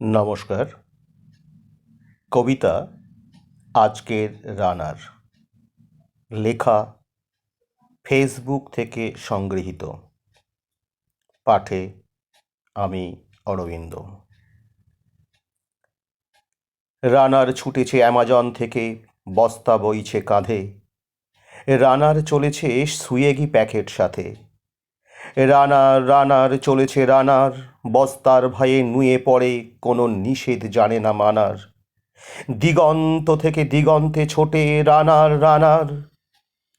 নমস্কার। কবিতা আজকের রানার, লেখা ফেসবুক থেকে সংগৃহীত। পাঠে আমি অরবিন্দ। রানার ছুটেছে অ্যামাজন থেকে, বস্তা বইছে কাঁধে। রানার চলেছে সুয়েগি প্যাকেট সাথে। রানার চলেছে রানার, বস্তার ভয়ে নুয়ে পড়ে, কোনো নিষেধ জানে না মানার। দিগন্ত থেকে দিগন্তে ছোটে রানার,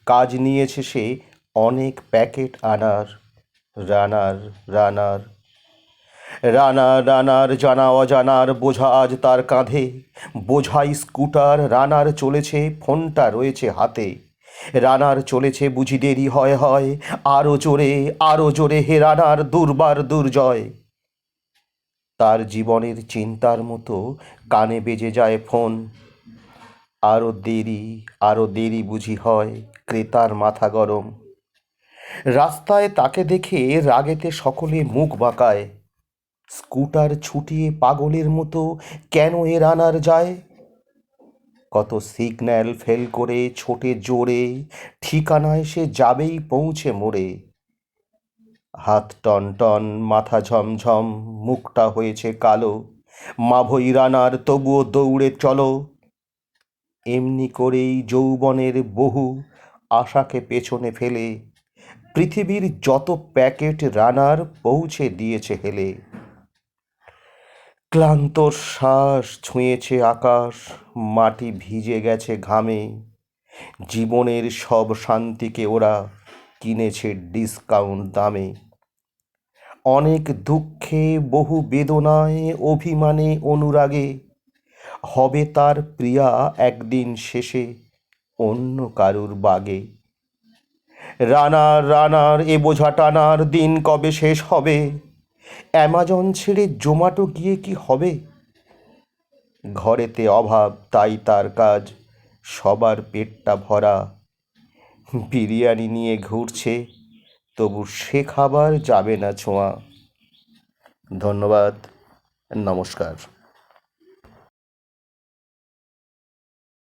কাজ নিয়েছে সে অনেক প্যাকেট আনার। রানার রানার রানার জানা অজানার বোঝা আজ তার কাঁধে। বোঝাই স্কুটার, রানার চলেছে, ফোনটা রয়েছে হাতে। রানার চলেছে, বুঝি দেরি হয় আরো জোরে হে রানার, দুর্বার দুর্জয়। তার জীবনের চিন্তার মতো কানে বেজে যায় ফোন। আরো দেরি বুঝি হয়, ক্রেতার মাথা গরম। রাস্তায় তাকে দেখে রাগেতে সকলে মুখ বাঁকায়। স্কুটার ছুটিয়ে পাগলের মতো কেন এ রানার যায়? কত সিগন্যাল ফেল করে ছোটে জোরে, ঠিকানায় সে যাবেই পৌঁছে মোড়ে। হাত টনটন, মাথা ঝমঝম, মুখটা হয়েছে কালো। মাভই রানার, তবুও দৌড়ে চলো। এমনি করেই যৌবনের বহু আশাকে পেছনে ফেলে পৃথিবীর যত প্যাকেট রানার পৌঁছে দিয়েছে হেলে। ক্লান্ত শ্বাস ছুঁয়েছে আকাশ, মাটি ভিজে গেছে ঘামে। জীবনের সব শান্তিকে ওরা কিনেছে ডিসকাউন্ট দামে। অনেক দুঃখে, বহু বেদনায়, অভিমানে, অনুরাগে হবে তার প্রিয়া একদিন শেষে অন্য কারুর বাগে। রানার এ বোঝা টানার দিন কবে শেষ হবে? অ্যামাজন ছেড়ে জোম্যাটো গিয়ে কি হবে? ঘরেতে অভাব, তাই তার কাজ, সবার পেটটা ভরা। বিরিয়ানি নিয়ে ঘুরছে, তবু সে খাবার যাবে না ছোঁয়া। ধন্যবাদ, নমস্কার।